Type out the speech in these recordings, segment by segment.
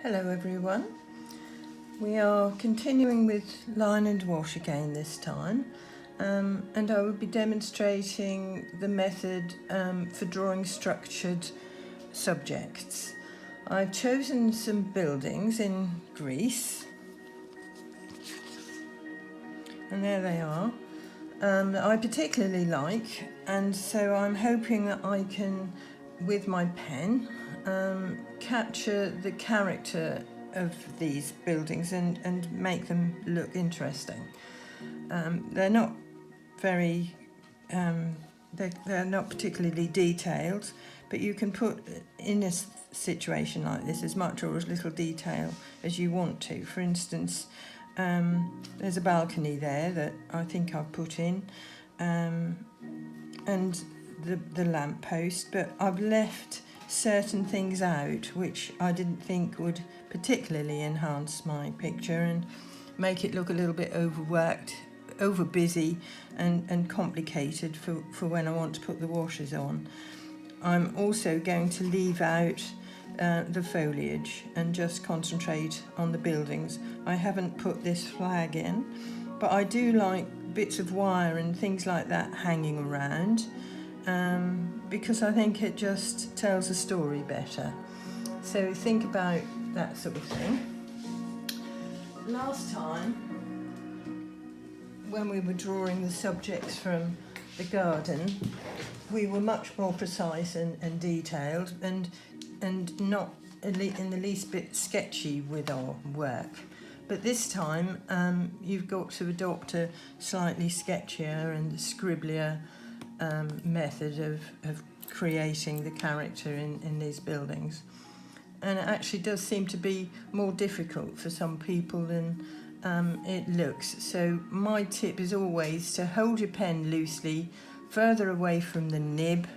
Hello everyone. We are continuing with line and wash again this time, and I will be demonstrating the method for drawing structured subjects. I've chosen some buildings in Greece, and there they are, that I particularly like, and so I'm hoping that I can, with my pen, capture the character of these buildings and make them look interesting. They're not very, they're not particularly detailed, but you can put in a situation like this as much or as little detail as you want to. For instance, there's a balcony there that I think I've put in, and the lamp post, but I've left certain things out which I didn't think would particularly enhance my picture and make it look a little bit overworked, over busy and complicated for when I want to put the washes on. I'm also going to leave out the foliage and just concentrate on the buildings. I haven't put this flag in, but I do like bits of wire and things like that hanging around, because I think it just tells a story better. So think about that sort of thing. Last time, when we were drawing the subjects from the garden, we were much more precise and detailed and not in the least bit sketchy with our work. But this time, you've got to adopt a slightly sketchier and scribblier method of creating the character in these buildings. And it actually does seem to be more difficult for some people than it looks. So my tip is always to hold your pen loosely, further away from the nib,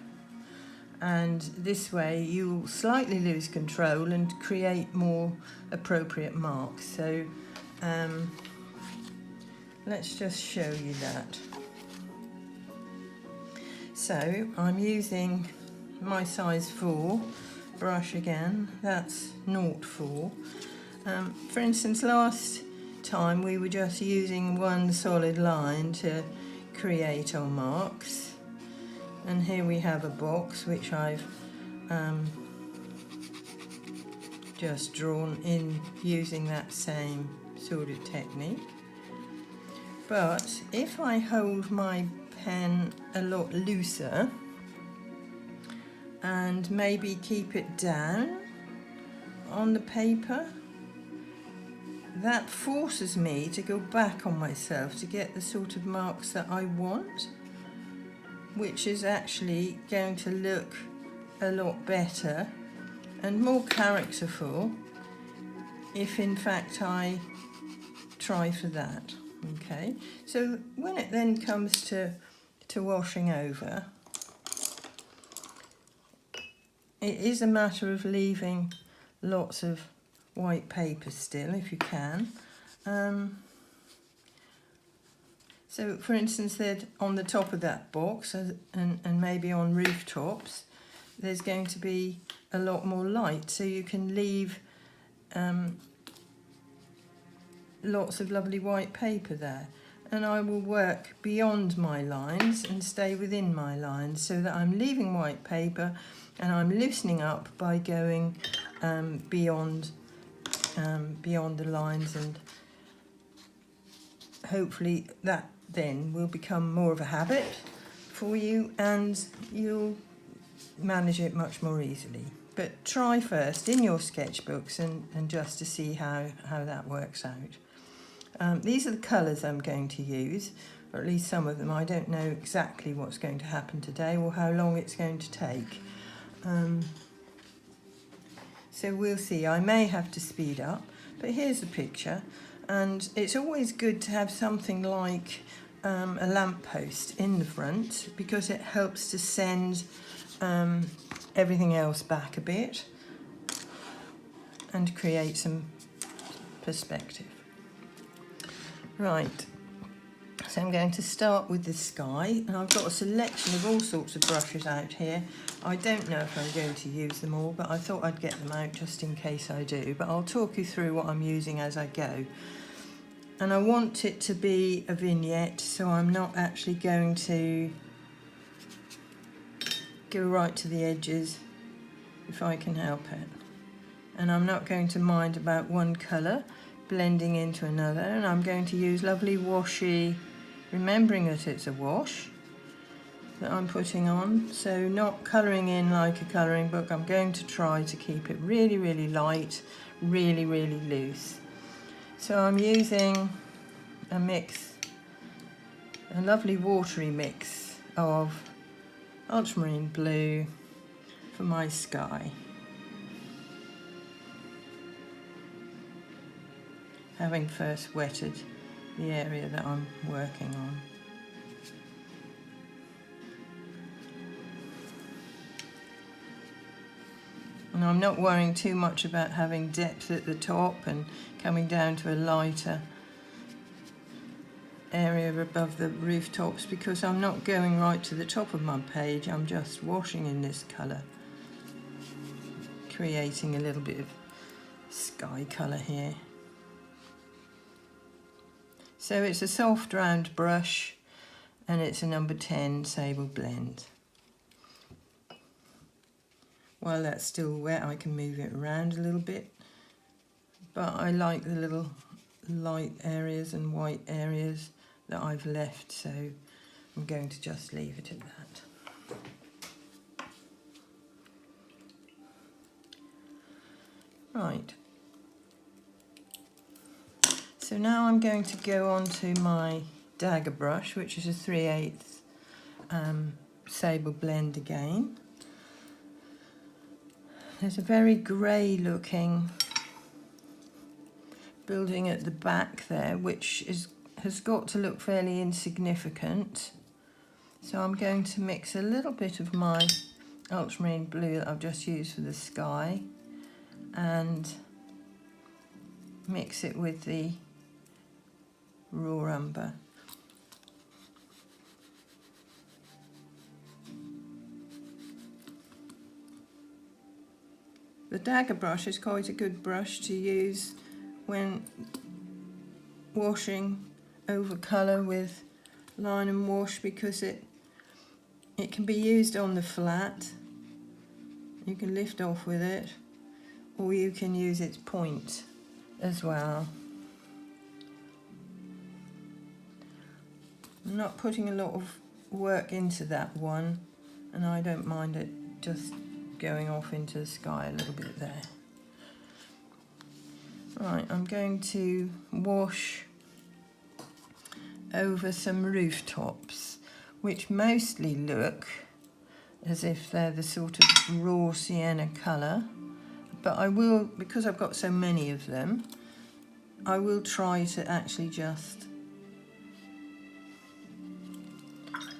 and this way you'll slightly lose control and create more appropriate marks. So let's just show you that. So I'm using my size 4 brush again, that's 0.4. For instance, last time we were just using one solid line to create our marks, and here we have a box which I've just drawn in using that same sort of technique. But if I hold my pen a lot looser and maybe keep it down on the paper, that forces me to go back on myself to get the sort of marks that I want, which is actually going to look a lot better and more characterful if in fact I try for that. Okay, so when it then comes to washing over, it is a matter of leaving lots of white paper still if you can. So for instance, that on the top of that box and maybe on rooftops, there's going to be a lot more light, so you can leave lots of lovely white paper there. And I will work beyond my lines and stay within my lines so that I'm leaving white paper and I'm loosening up by going beyond the lines, and hopefully that then will become more of a habit for you and you'll manage it much more easily. But try first in your sketchbooks and just to see how that works out. These are the colours I'm going to use, or at least some of them. I don't know exactly what's going to happen today or how long it's going to take. So we'll see. I may have to speed up, but here's the picture. And it's always good to have something like a lamppost in the front, because it helps to send everything else back a bit and create some perspective. Right, so I'm going to start with the sky, and I've got a selection of all sorts of brushes out here, I don't know if I'm going to use them all, but I thought I'd get them out just in case I do. But I'll talk you through what I'm using as I go. And I want it to be a vignette, so I'm not actually going to go right to the edges if I can help it. And I'm not going to mind about one colour blending into another, and I'm going to use lovely washy, remembering that it's a wash that I'm putting on, so not colouring in like a colouring book. I'm going to try to keep it really, really light, really, really loose. So I'm using a mix, a lovely watery mix of ultramarine blue for my sky. Having first wetted the area that I'm working on. And I'm not worrying too much about having depth at the top and coming down to a lighter area above the rooftops, because I'm not going right to the top of my page. I'm just washing in this colour, creating a little bit of sky colour here. So it's a soft round brush, and it's a number 10 Sable Blend. While that's still wet, I can move it around a little bit, but I like the little light areas and white areas that I've left, so I'm going to just leave it at that. Right. So now I'm going to go on to my dagger brush, which is a 3/8 Sable Blend again. There's a very grey looking building at the back there, which has got to look fairly insignificant. So I'm going to mix a little bit of my ultramarine blue that I've just used for the sky and mix it with the raw umber. The dagger brush is quite a good brush to use when washing over colour with line and wash, because it can be used on the flat. You can lift off with it, or you can use its point as well. I'm not putting a lot of work into that one, and I don't mind it just going off into the sky a little bit there. Right, I'm going to wash over some rooftops, which mostly look as if they're the sort of raw sienna colour, but I will, because I've got so many of them, I will try to actually just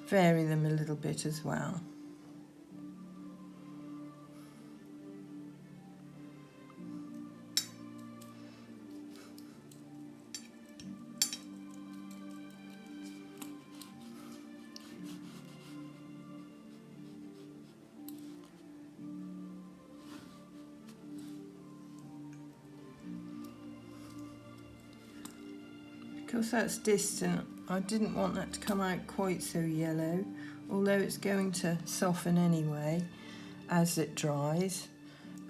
vary them a little bit as well. Because that's distant, I didn't want that to come out quite so yellow, although it's going to soften anyway as it dries,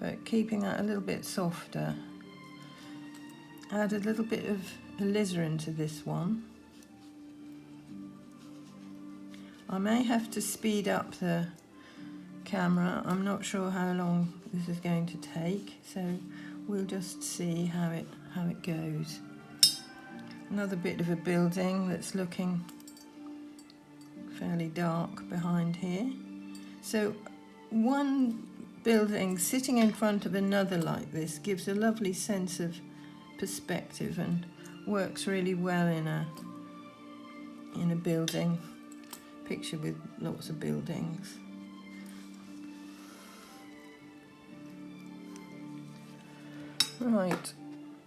but keeping that a little bit softer. Add a little bit of alizarin to this one. I may have to speed up the camera. I'm not sure how long this is going to take, so we'll just see how it goes. Another bit of a building that's looking fairly dark behind here. So one building sitting in front of another like this gives a lovely sense of perspective and works really well in a building picture with lots of buildings. Right.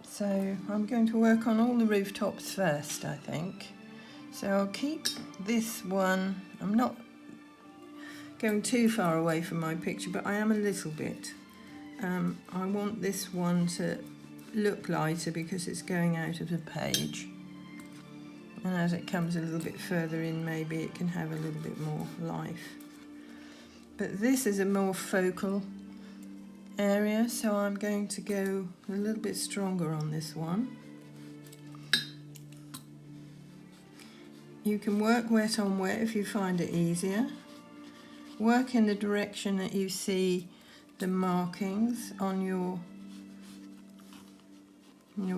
So I'm going to work on all the rooftops first, I think. So I'll keep this one. I'm not going too far away from my picture, but I am a little bit. I want this one to look lighter because it's going out of the page. And as it comes a little bit further in, maybe it can have a little bit more life. But this is a more focal area, so I'm going to go a little bit stronger on this one. You can work wet on wet if you find it easier. Work in the direction that you see the markings on your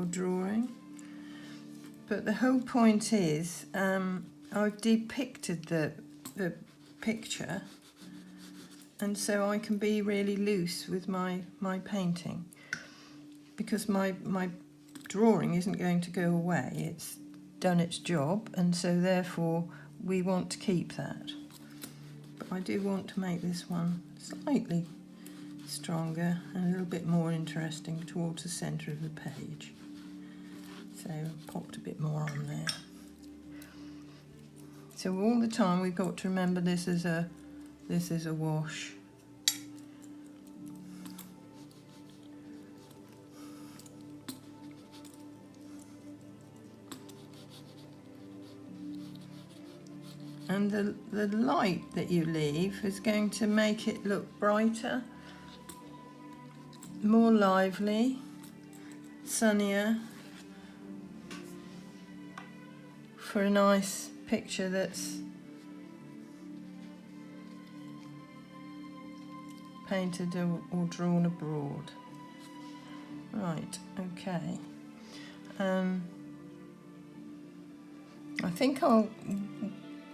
drawing. But the whole point is, I've depicted the picture, and so I can be really loose with my painting, because my drawing isn't going to go away. It's done its job, and so therefore we want to keep that. But I do want to make this one slightly stronger and a little bit more interesting towards the centre of the page. So I popped a bit more on there. So all the time we've got to remember this is a wash. And the light that you leave is going to make it look brighter, more lively, sunnier, for a nice picture that's painted or drawn abroad. Right, okay. I think I'll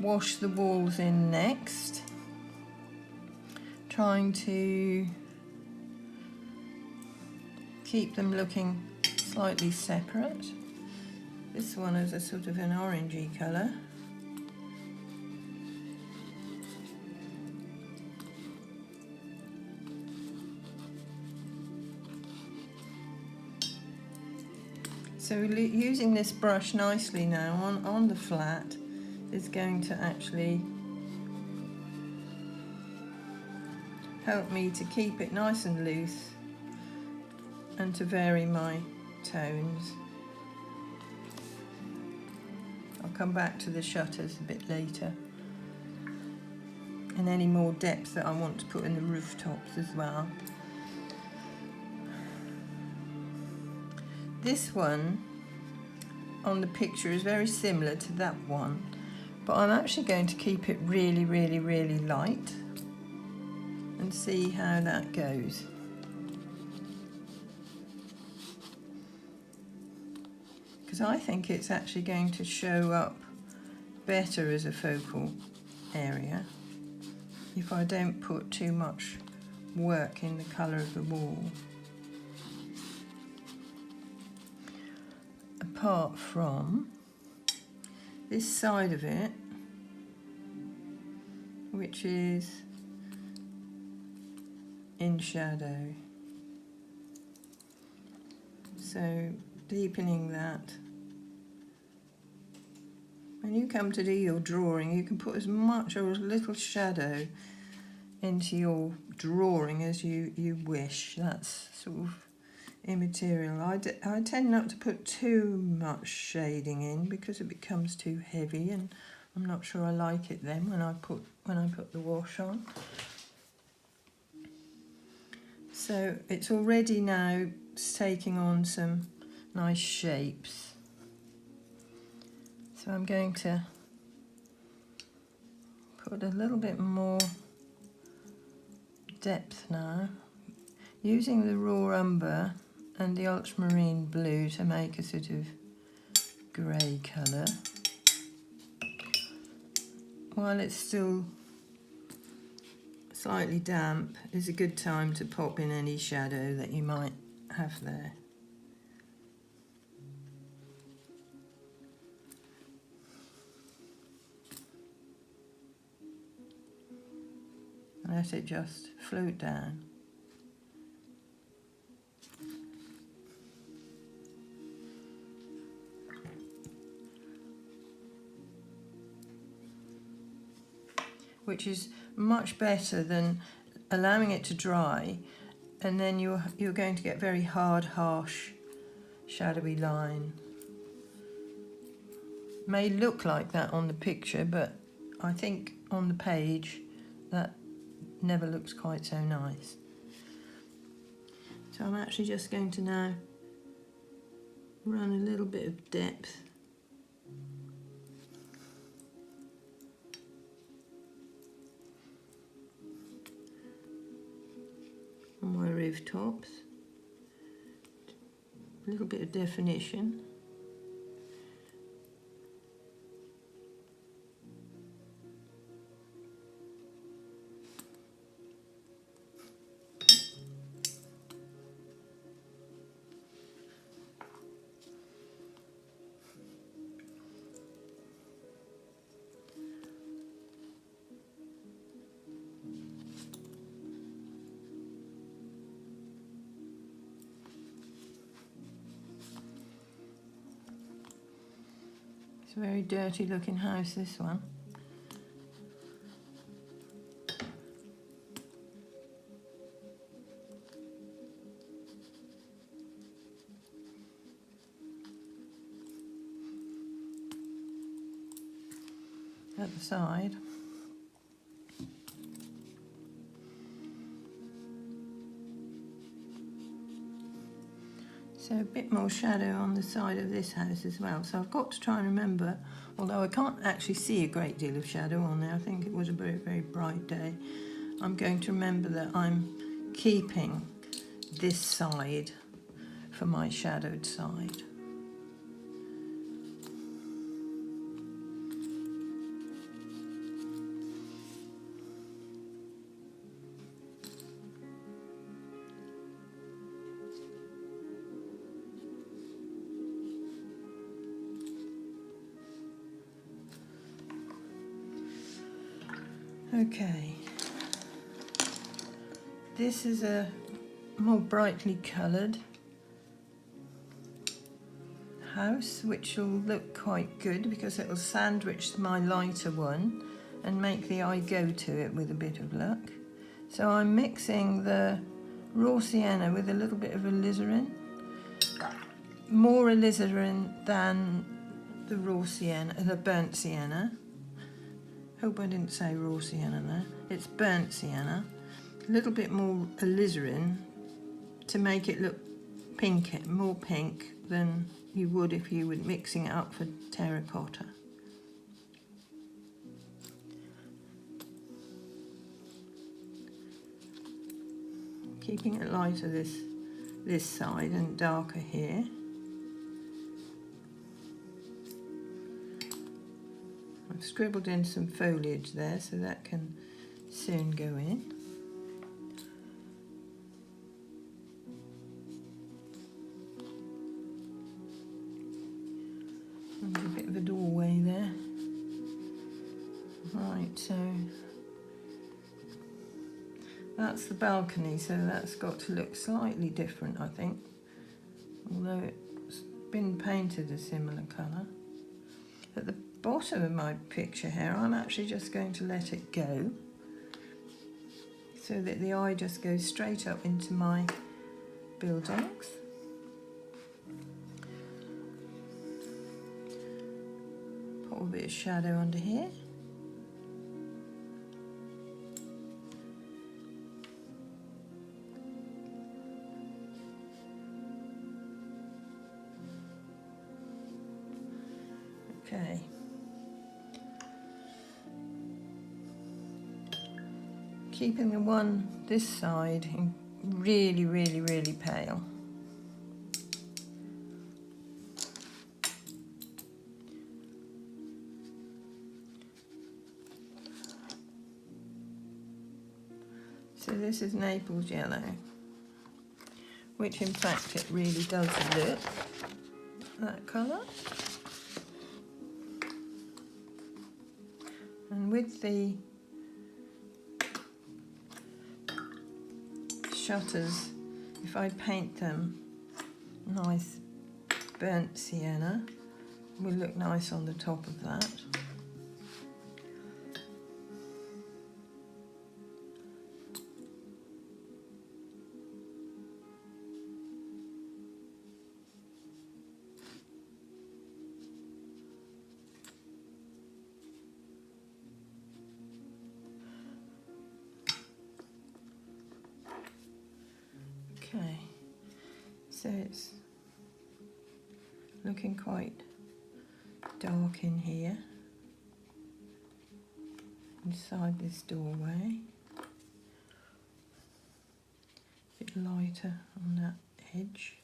wash the walls in next, trying to keep them looking slightly separate. This one is a sort of an orangey colour. So using this brush nicely now on the flat is going to actually help me to keep it nice and loose and to vary my tones. I'll come back to the shutters a bit later, and any more depth that I want to put in the rooftops as well. This one on the picture is very similar to that one, but I'm actually going to keep it really, really, really light and see how that goes. Because I think it's actually going to show up better as a focal area if I don't put too much work in the colour of the wall. Apart from this side of it, which is in shadow. So deepening that. When you come to do your drawing, you can put as much or as little shadow into your drawing as you wish. That's sort of immaterial. I tend not to put too much shading in because it becomes too heavy, and I'm not sure I like it then when I put the wash on. So it's already now taking on some nice shapes. So I'm going to put a little bit more depth now, using the raw umber and the ultramarine blue to make a sort of grey colour. While it's still slightly damp, is a good time to pop in any shadow that you might have there. Let it just float down. Which is much better than allowing it to dry, and then you're going to get very hard, harsh, shadowy line. May look like that on the picture, but I think on the page that never looks quite so nice. So I'm actually just going to now run a little bit of depth on my rooftops, a little bit of definition. It's a very dirty looking house, this one. At the side. So a bit more shadow on the side of this house as well. So I've got to try and remember, although I can't actually see a great deal of shadow on there, I think it was a very, very bright day. I'm going to remember that I'm keeping this side for my shadowed side. Okay, this is a more brightly coloured house, which will look quite good because it will sandwich my lighter one and make the eye go to it with a bit of luck. So I'm mixing the raw sienna with a little bit of alizarin, more alizarin than the raw sienna, the burnt sienna. Hope I didn't say raw sienna there. It's burnt sienna. A little bit more alizarin to make it look pink, more pink than you would if you were mixing it up for terracotta. Keeping it lighter this side and darker here. I've scribbled in some foliage there, so that can soon go in. There's a bit of a doorway there. Right, so that's the balcony, so that's got to look slightly different, I think, although it's been painted a similar colour. At the bottom of my picture here, I'm actually just going to let it go so that the eye just goes straight up into my buildings. Put a bit of shadow under here. Okay. Keeping the one this side in really, really, really pale. So this is Naples yellow, which in fact it really does look that colour. And with the shutters, if I paint them nice burnt sienna, will look nice on the top of that. Okay, so it's looking quite dark in here, inside this doorway. A bit lighter on that edge.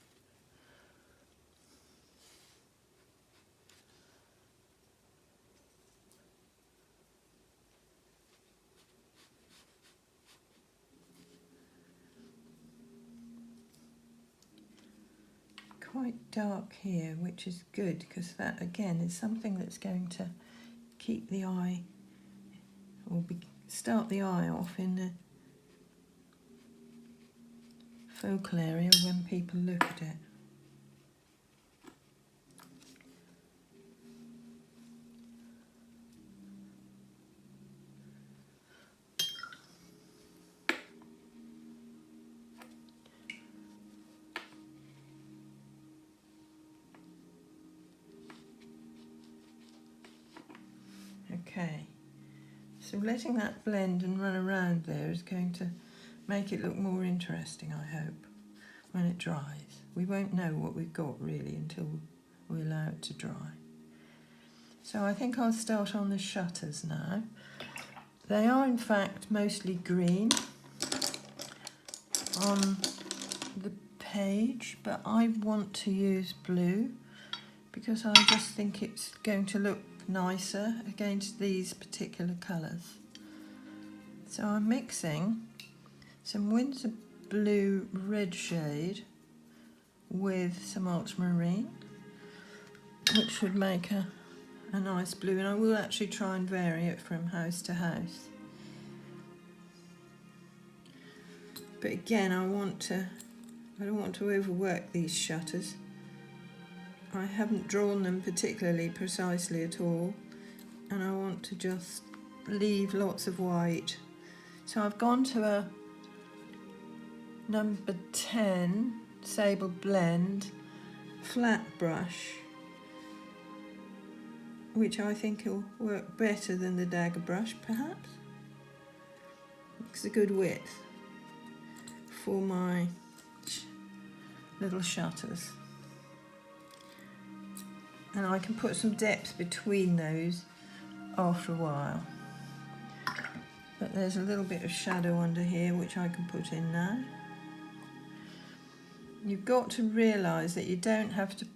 Quite dark here, which is good because that again is something that's going to keep the eye, or start the eye off in the focal area when people look at it. Okay, so letting that blend and run around there is going to make it look more interesting, I hope, when it dries. We won't know what we've got really until we allow it to dry. So I think I'll start on the shutters now. They are in fact mostly green on the page, but I want to use blue because I just think it's going to look nicer against these particular colours. So I'm mixing some Winsor Blue red shade with some ultramarine, which would make a nice blue, and I will actually try and vary it from house to house. But again, I don't want to overwork these shutters. I haven't drawn them particularly precisely at all, and I want to just leave lots of white. So I've gone to a number 10 Sable Blend flat brush, which I think will work better than the dagger brush, perhaps. It's a good width for my little shutters. And I can put some depth between those after a while. But there's a little bit of shadow under here which I can put in now. You've got to realise that you don't have to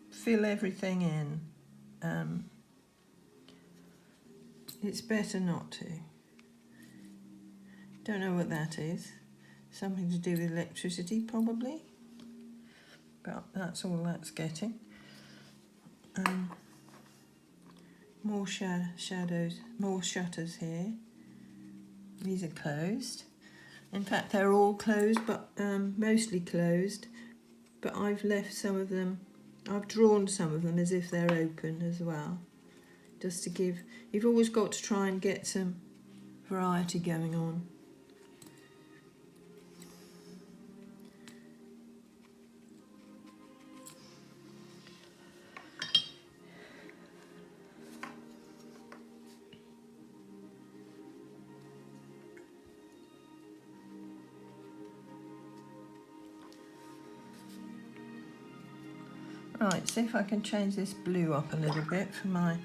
fill everything in. It's better not to. Don't know what that is. Something to do with electricity probably. But that's all that's getting. More shadows, more shutters here. These are closed. In fact, they're all closed, but mostly closed. But I've left some of them, I've drawn some of them as if they're open as well. Just to give, you've always got to try and get some variety going on. Right, see if I can change this blue up a little bit for my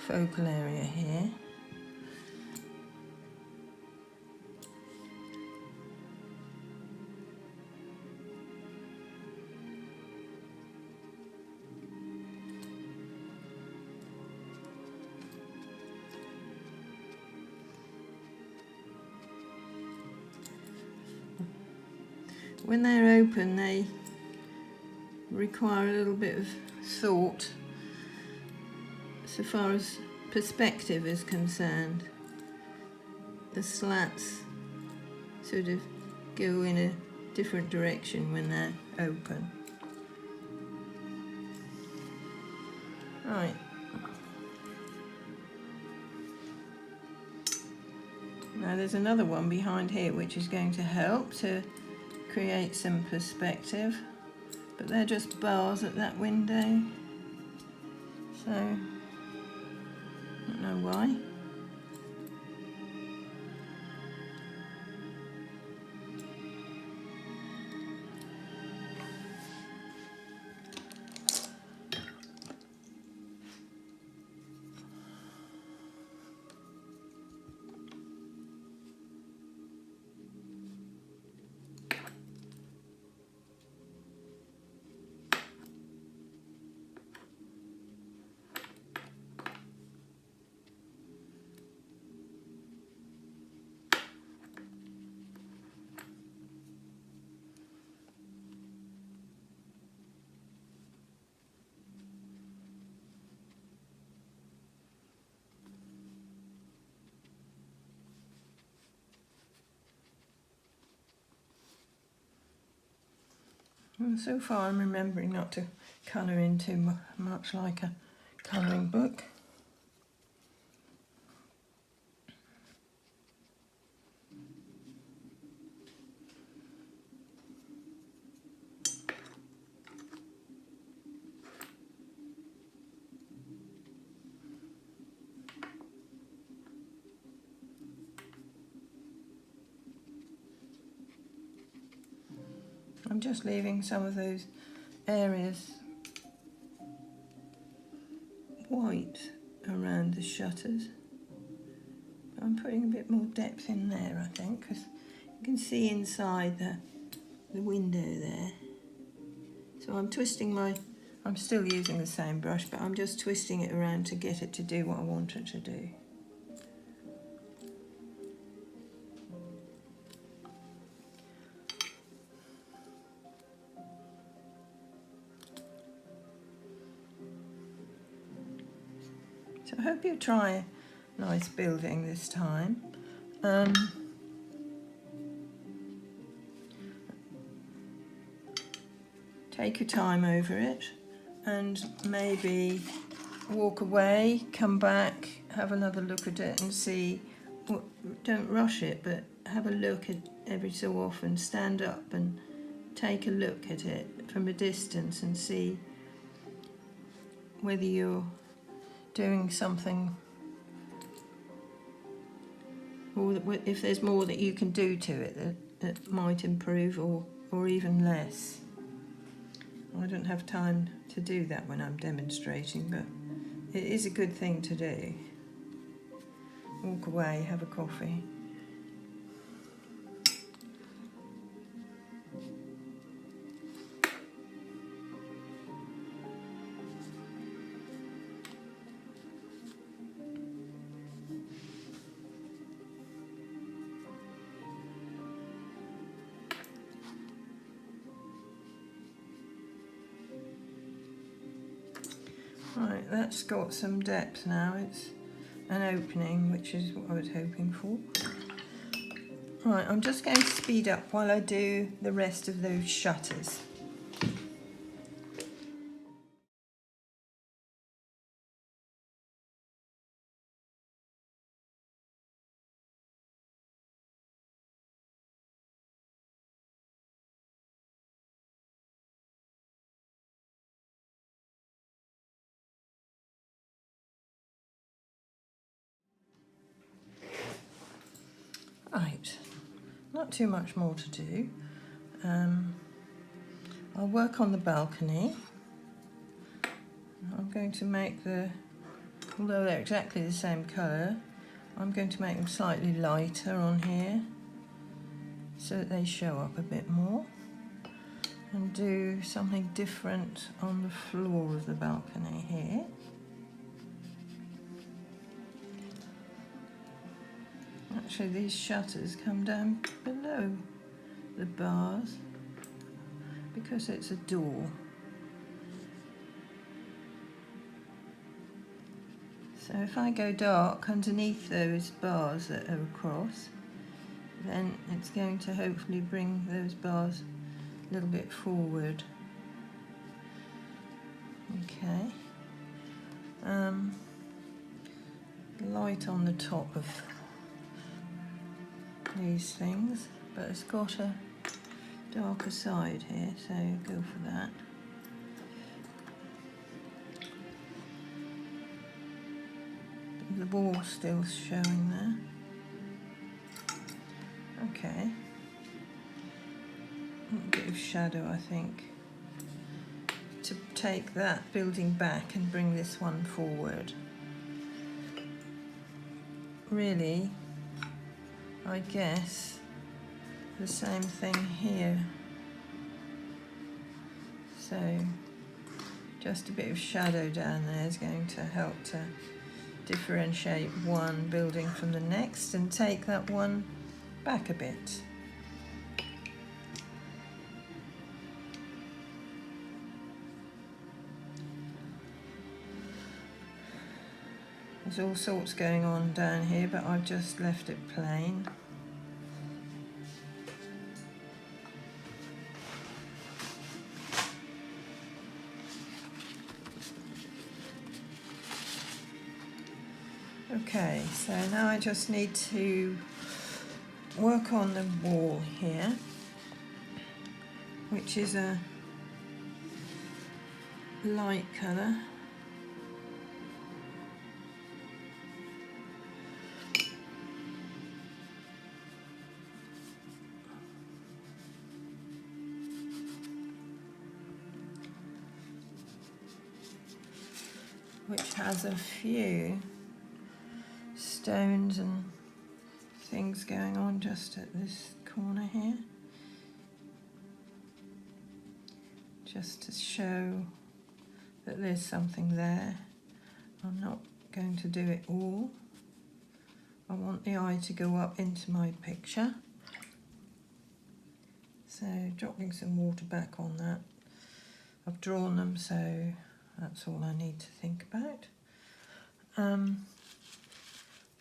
focal area here. When they're open, they require a little bit of thought so far as perspective is concerned. The slats sort of go in a different direction when they're open. Right. Now there's another one behind here which is going to help to create some perspective. But they're just bars at that window, so I don't know why. And so far I'm remembering not to colour in too much like a colouring book. I'm just leaving some of those areas white around the shutters. I'm putting a bit more depth in there, I think, because you can see inside the window there. So I'm twisting I'm still using the same brush, but I'm just twisting it around to get it to do what I want it to do. So I hope you try a nice building this time. Take your time over it and maybe walk away, come back, have another look at it and see. Don't rush it, but have a look at every so often, stand up and take a look at it from a distance and see whether you're doing something or if there's more that you can do to it that might improve or even less. I don't have time to do that when I'm demonstrating, but it is a good thing to do. Walk away, have a coffee. Right, that's got some depth now. It's an opening, which is what I was hoping for. Right, I'm just going to speed up while I do the rest of those shutters. Right, not too much more to do. I'll work on the balcony. I'm going to make although they're exactly the same colour, I'm going to make them slightly lighter on here so that they show up a bit more, and do something different on the floor of the balcony here. Actually, these shutters come down below the bars because it's a door. So if I go dark underneath those bars that are across, then it's going to hopefully bring those bars a little bit forward. Okay. Light on the top of these things, but it's got a darker side here, so go for that. The wall's still showing there. Okay. A bit of shadow, I think, to take that building back and bring this one forward. Really, I guess the same thing here. So just a bit of shadow down there is going to help to differentiate one building from the next and take that one back a bit. There's all sorts going on down here, but I've just left it plain. Okay, so now I just need to work on the wall here, which is a light colour. Which has a few stones and things going on just at this corner here, just to show that there's something there. I'm not going to do it all. I want the eye to go up into my picture, so dropping some water back on that. I've drawn them, so that's all I need to think about. For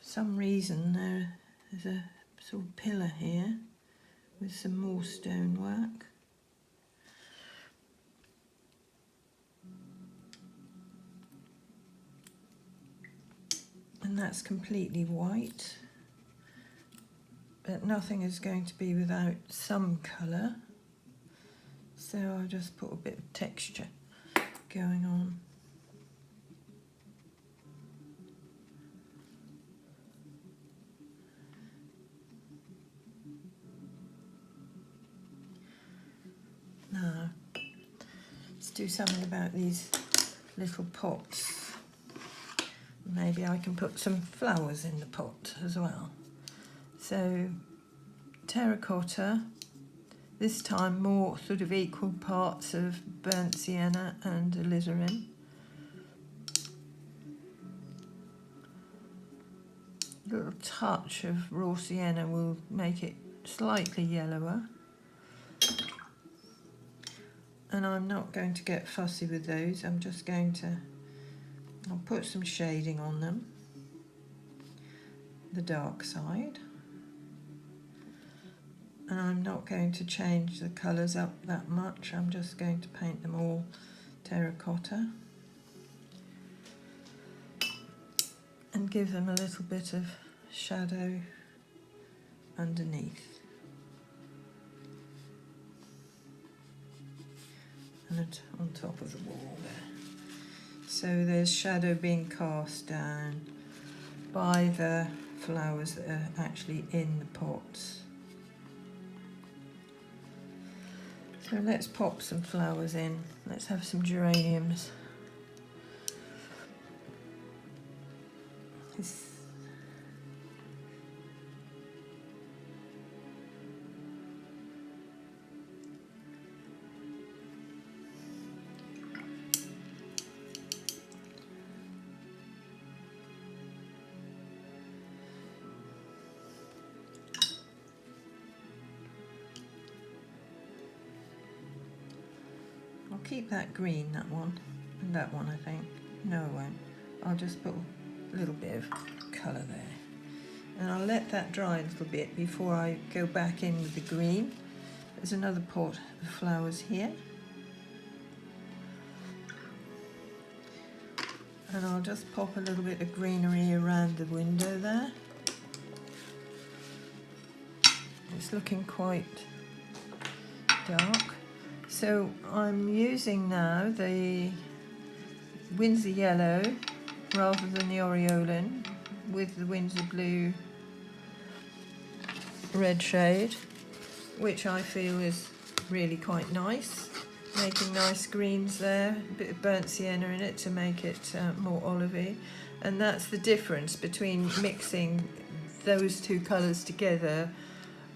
some reason there's a sort of pillar here with some more stonework. And that's completely white, but nothing is going to be without some colour, so I'll just put a bit of texture going on. Now, let's do something about these little pots. Maybe I can put some flowers in the pot as well. So, terracotta, this time more sort of equal parts of burnt sienna and alizarin. A little touch of raw sienna will make it slightly yellower. And I'm not going to get fussy with those, I'm just going to, I'll put some shading on them, the dark side. And I'm not going to change the colours up that much, I'm just going to paint them all terracotta. And give them a little bit of shadow underneath. And on top of the wall there. So there's shadow being cast down by the flowers that are actually in the pots. So let's pop some flowers in. Let's have some geraniums. I'll keep that green, that one, and that one I think. No, I won't. I'll just put a little bit of colour there. And I'll let that dry a little bit before I go back in with the green. There's another pot of flowers here. And I'll just pop a little bit of greenery around the window there. It's looking quite dark. So I'm using now the Windsor Yellow rather than the Aureolin with the Windsor Blue red shade, which I feel is really quite nice, making nice greens there, a bit of burnt sienna in it to make it more olivey. And that's the difference between mixing those two colours together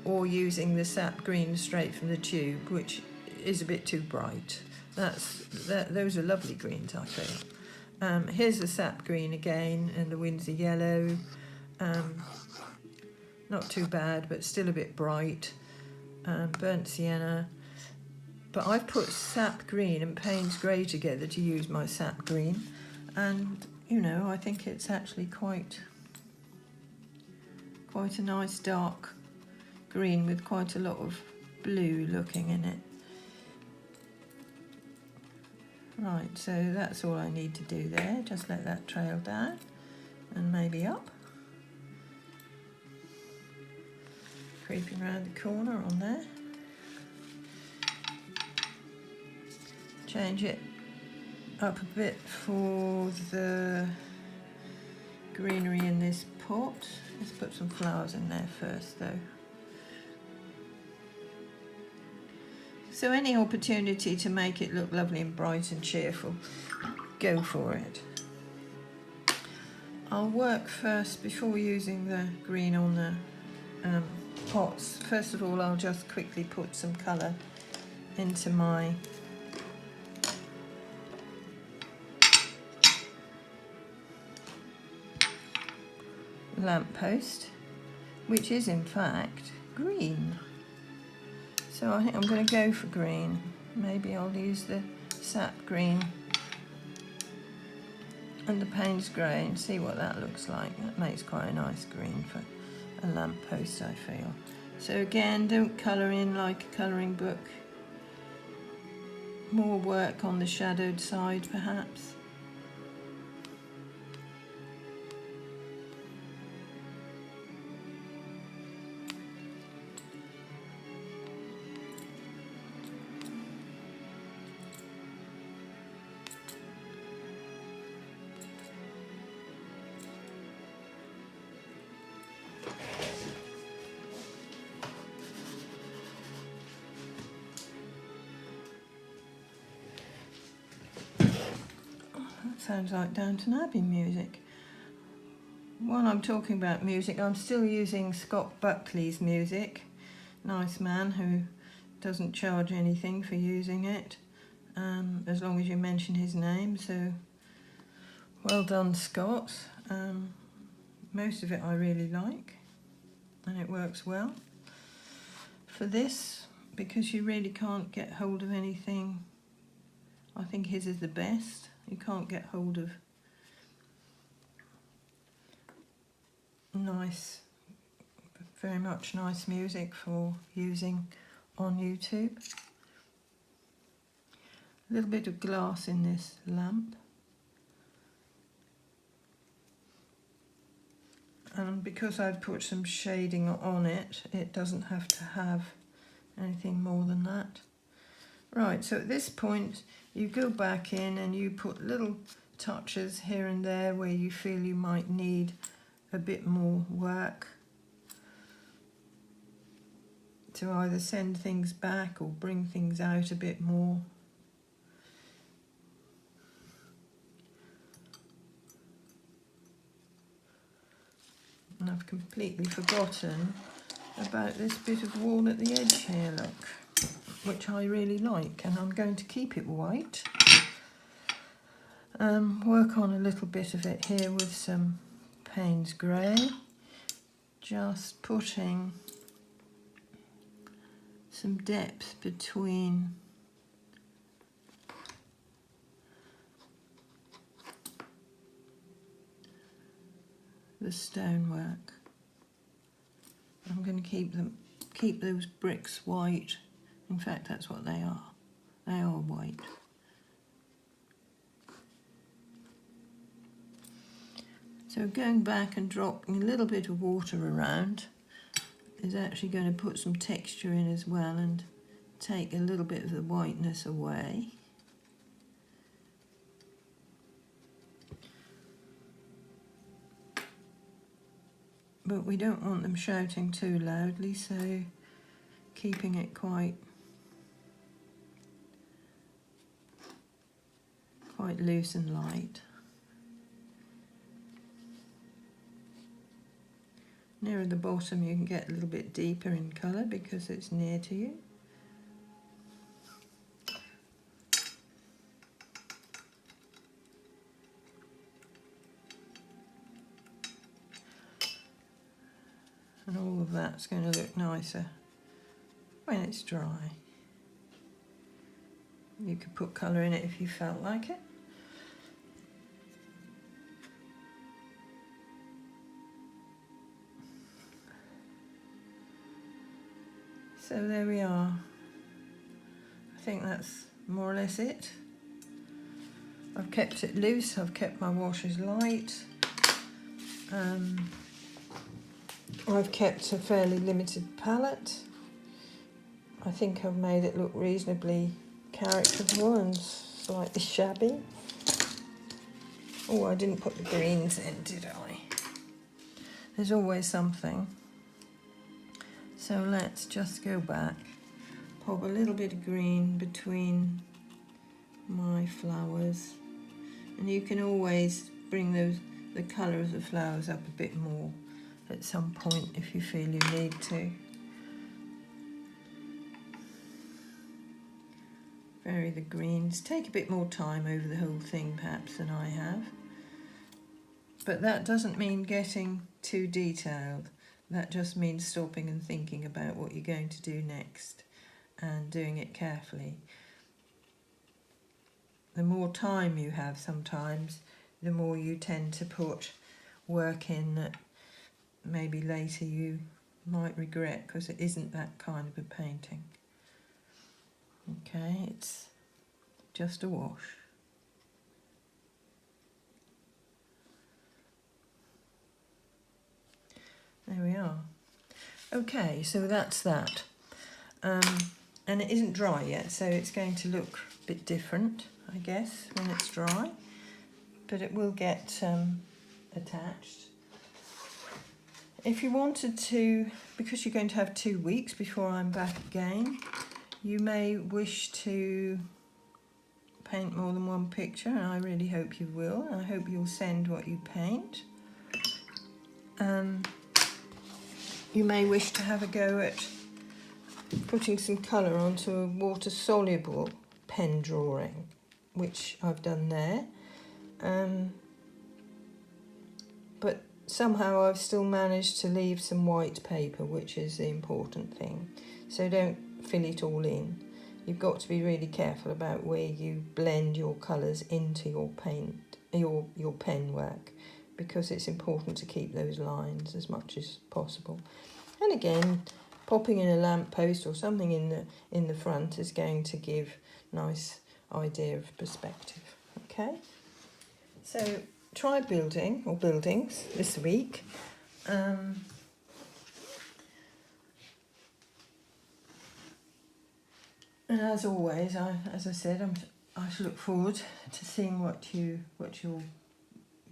or using the sap green straight from the tube, which is a bit too bright. Those are lovely greens, I feel. Here's the sap green again and the Windsor Yellow. Not too bad, but still a bit bright. Burnt sienna. But I've put sap green and Payne's grey together to use my sap green. And, you know, I think it's actually quite a nice dark green with quite a lot of blue looking in it. Right, so that's all I need to do there. Just let that trail down and maybe up. creeping around the corner on there. Change it up a bit for the greenery in this pot. Let's put some flowers in there first though. So any opportunity to make it look lovely and bright and cheerful, go for it. I'll work first before using the green on the pots. First of all, I'll just quickly put some colour into my lamppost, which is in fact green. So I think I'm going to go for green. Maybe I'll use the sap green and the Payne's grey and see what that looks like. That makes quite a nice green for a lamppost, I feel. So again, don't colour in like a colouring book. More work on the shadowed side perhaps. Sounds like Downton Abbey music. While I'm talking about music, I'm still using Scott Buckley's music. Nice man who doesn't charge anything for using it, as long as you mention his name, so well done, Scott. Most of it I really like and it works well. For this, because you really can't get hold of anything, I think his is the best. You can't get hold of nice, very much nice music for using on YouTube. A little bit of glass in this lamp. And because I've put some shading on it, it doesn't have to have anything more than that. Right, so at this point, you go back in and you put little touches here and there where you feel you might need a bit more work to either send things back or bring things out a bit more. And I've completely forgotten about this bit of wall at the edge here, look, which I really like, and I'm going to keep it white. Work on a little bit of it here with some Payne's grey, just putting some depth between the stonework. I'm going to keep those bricks white. In fact, that's what they are. They are white. So going back and dropping a little bit of water around is actually going to put some texture in as well and take a little bit of the whiteness away. But we don't want them shouting too loudly, so keeping it quite loose and light. Nearer the bottom you can get a little bit deeper in colour because it's near to you. And all of that's going to look nicer when it's dry. You could put colour in it if you felt like it. So there we are. I think that's more or less it. I've kept it loose, I've kept my washes light. I've kept a fairly limited palette. I think I've made it look reasonably characterful and slightly shabby. Oh, I didn't put the greens in, did I? There's always something. So let's just go back, pop a little bit of green between my flowers, and you can always bring the colour of the flowers up a bit more at some point if you feel you need to. Vary the greens. Take a bit more time over the whole thing perhaps than I have. But that doesn't mean getting too detailed. That just means stopping and thinking about what you're going to do next and doing it carefully. The more time you have sometimes, the more you tend to put work in that maybe later you might regret because it isn't that kind of a painting. Okay, it's just a wash. There we are. Okay, so that's that. And it isn't dry yet, so it's going to look a bit different, I guess, when it's dry. But it will get attached. If you wanted to, because you're going to have 2 weeks before I'm back again, you may wish to paint more than one picture, and I really hope you will. I hope you'll send what you paint. You may wish to have a go at putting some colour onto a water-soluble pen drawing, which I've done there. But somehow I've still managed to leave some white paper, which is the important thing. So don't fill it all in. You've got to be really careful about where you blend your colours into your paint, your pen work, because it's important to keep those lines as much as possible. And again, popping in a lamppost or something in the front is going to give a nice idea of perspective. Okay, so try building or buildings this week. And as always, as I said, I look forward to seeing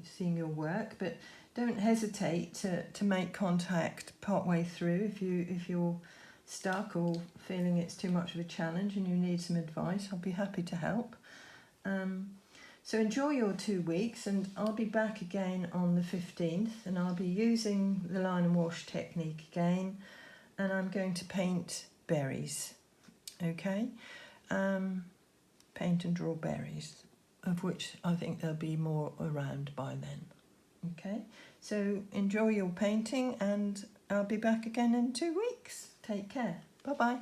seeing your work, but don't hesitate to make contact partway through if you're stuck or feeling it's too much of a challenge and you need some advice. I'll be happy to help. So enjoy your 2 weeks, and I'll be back again on the 15th, and I'll be using the line and wash technique again, and I'm going to paint berries. Okay, paint and draw berries, of which I think there'll be more around by then. Okay, so enjoy your painting, and I'll be back again in 2 weeks. Take care. Bye-bye.